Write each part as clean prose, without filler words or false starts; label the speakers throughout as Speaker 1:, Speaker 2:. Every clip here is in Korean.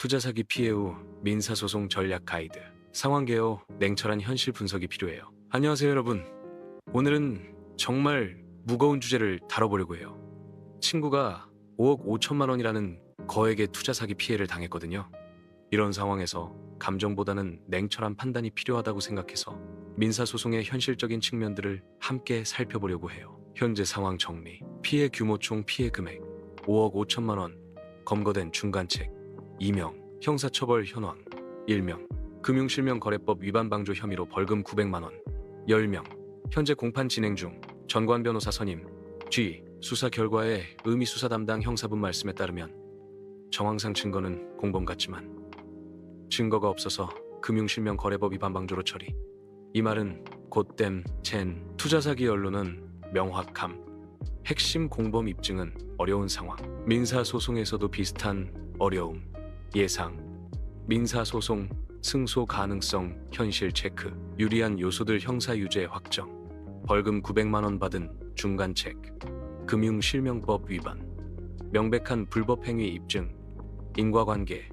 Speaker 1: 투자 사기 피해 후 민사소송 전략 가이드. 상황 개요, 냉철한 현실 분석이 필요해요. 안녕하세요 여러분. 오늘은 정말 무거운 주제를 다뤄보려고 해요. 친구가 5억 5천만 원이라는 거액의 투자 사기 피해를 당했거든요. 이런 상황에서 감정보다는 냉철한 판단이 필요하다고 생각해서 민사소송의 현실적인 측면들을 함께 살펴보려고 해요. 현재 상황 정리. 피해 규모 총 피해 금액 5억 5천만 원. 검거된 중간책 2명. 형사처벌 현황 1명. 금융실명거래법 위반 방조 혐의로 벌금 900만 원 10명. 현재 공판 진행 중. 전관 변호사 선임 G. 수사 결과에 의미수사 담당 형사분 말씀에 따르면 정황상 증거는 공범 같지만 증거가 없어서 금융실명거래법 위반 방조로 처리. 이 말은 곧댐 젠 투자 사기 연루는 명확함. 핵심 공범 입증은 어려운 상황. 민사소송에서도 비슷한 어려움. 예상. 민사소송 승소 가능성 현실 체크. 유리한 요소들 형사유죄 확정. 벌금 900만 원 받은 중간책. 금융실명법 위반. 명백한 불법행위 입증. 인과관계.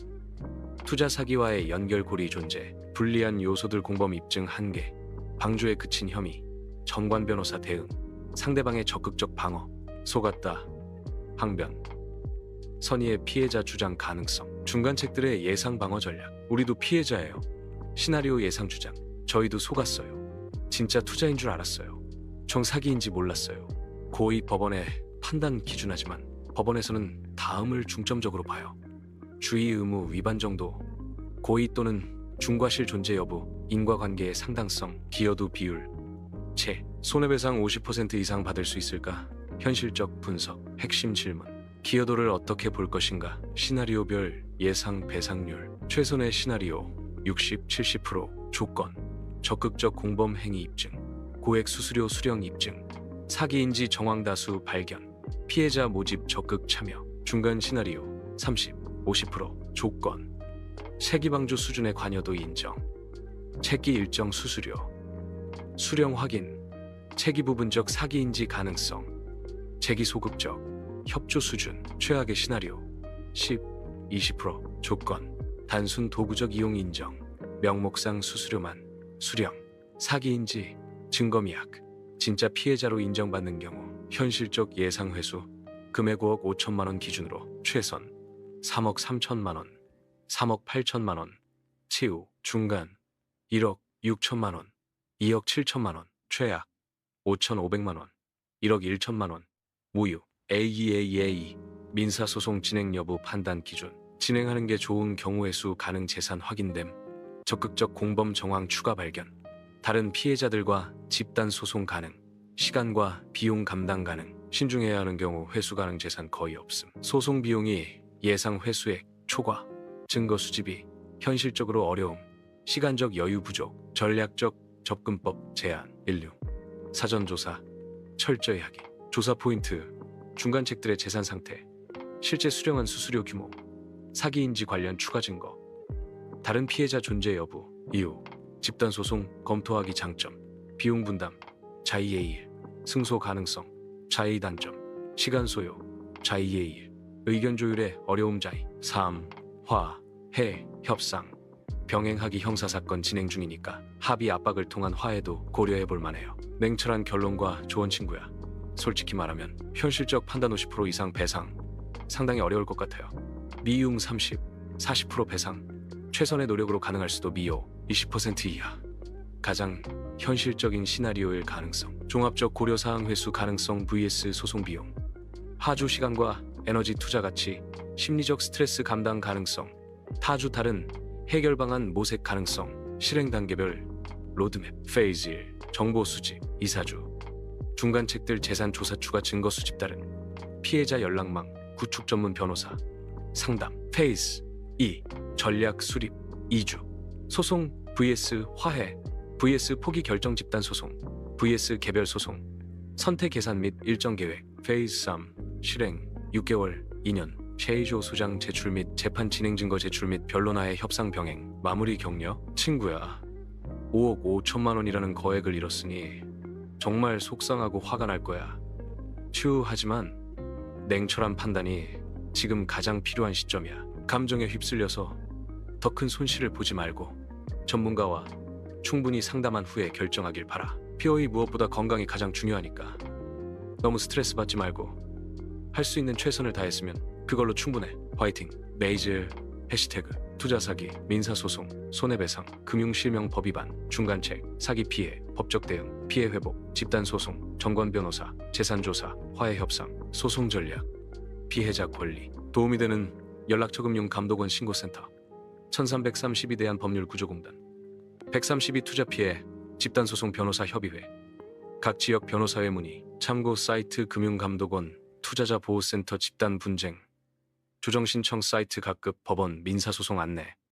Speaker 1: 투자 사기와의 연결고리 존재. 불리한 요소들 공범 입증 한계. 방조에 그친 혐의. 전관 변호사 대응. 상대방의 적극적 방어. 속았다. 항변. 선의의 피해자 주장 가능성. 중간책들의 예상 방어 전략. 우리도 피해자예요. 시나리오 예상 주장. 저희도 속았어요. 진짜 투자인 줄 알았어요. 총 사기인지 몰랐어요. 고의 법원의 판단 기준하지만 법원에서는 다음을 중점적으로 봐요. 주의 의무 위반 정도. 고의 또는 중과실 존재 여부. 인과관계의 상당성. 기여도 비율. 채. 손해배상 50% 이상 받을 수 있을까? 현실적 분석. 핵심 질문. 기여도를 어떻게 볼 것인가? 시나리오별 예상 배상률. 최선의 시나리오 60, 70%. 조건. 적극적 공범 행위 입증. 고액 수수료 수령 입증. 사기인지 정황 다수 발견. 피해자 모집 적극 참여. 중간 시나리오 30, 50%. 조건. 세기방조 수준의 관여도 인정. 채기 일정 수수료. 수령 확인. 채기 부분적 사기인지 가능성. 채기 소극적. 협조 수준. 최악의 시나리오 10, 20%. 조건. 단순 도구적 이용 인정. 명목상 수수료만. 수령. 사기인지 증거 미약. 진짜 피해자로 인정받는 경우. 현실적 예상 회수. 금액 5억 5천만 원 기준으로 최선 3억 3천만 원, 3억 8천만 원. 최후. 중간 1억 6천만 원, 2억 7천만 원. 최악 5,500만 원, 1억 1천만 원. 무효. AEAA. 민사소송 진행 여부 판단 기준. 진행하는 게 좋은 경우의 수. 가능 재산 확인됨. 적극적 공범 정황 추가 발견. 다른 피해자들과 집단 소송 가능. 시간과 비용 감당 가능. 신중해야 하는 경우 회수 가능 재산 거의 없음. 소송 비용이 예상 회수액 초과. 증거 수집이 현실적으로 어려움. 시간적 여유 부족. 전략적 접근법 제한. 인류. 사전조사 철저히 하기. 조사 포인트. 중간책들의 재산 상태. 실제 수령한 수수료 규모. 사기인지 관련 추가 증거. 다른 피해자 존재 여부. 이유. 집단 소송 검토하기 장점. 비용 분담. 자의의 일. 승소 가능성. 자의 단점. 시간 소요. 자의의 일. 의견 조율의 어려움. 자의. 3. 화, 해, 협상. 병행하기. 형사사건 진행 중이니까 합의 압박을 통한 화해도 고려해볼 만해요. 냉철한 결론과 조언 친구야. 솔직히 말하면 현실적 판단 50% 이상 배상 상당히 어려울 것 같아요. 미용 30, 40% 배상. 최선의 노력으로 가능할 수도. 미용 20% 이하. 가장 현실적인 시나리오일 가능성. 종합적 고려사항 회수 가능성 vs 소송 비용. 하주 시간과 에너지 투자 가치. 심리적 스트레스 감당 가능성. 타주 다른 해결 방안 모색 가능성. 실행 단계별 로드맵. 페이즈 1. 정보 수집 2, 4주. 중간책들 재산 조사 추가 증거 수집. 다른 피해자 연락망. 구축 전문 변호사 상담. 페이즈 2. 전략 수립 2주. 소송 vs 화해 vs 포기 결정. 집단 소송 vs 개별 소송. 선택 계산 및 일정 계획. 페이즈 3. 실행 6개월 2년. 최의조 소장 제출 및 재판 진행 증거 제출 및 변론하에 협상 병행. 마무리 격려. 친구야, 5억 5천만 원이라는 거액을 잃었으니 정말 속상하고 화가 날 거야. 추하지만 냉철한 판단이 지금 가장 필요한 시점이야. 감정에 휩쓸려서 더 큰 손실을 보지 말고 전문가와 충분히 상담한 후에 결정하길 바라. POE 무엇보다 건강이 가장 중요하니까 너무 스트레스 받지 말고 할 수 있는 최선을 다했으면 그걸로 충분해. 화이팅. 메이즈 해시태그 투자 사기, 민사소송, 손해배상, 금융실명법 위반, 중간책, 사기 피해, 법적 대응, 피해 회복, 집단소송, 정관변호사, 재산조사, 화해협상, 소송전략, 피해자 권리. 도움이 되는 연락처 금융감독원 신고센터 1332 대한법률구조공단 132 투자피해 집단소송 변호사 협의회 각 지역 변호사회 문의 참고 사이트 금융감독원 투자자 보호센터 집단 분쟁 조정 신청 사이트 각급 법원 민사소송 안내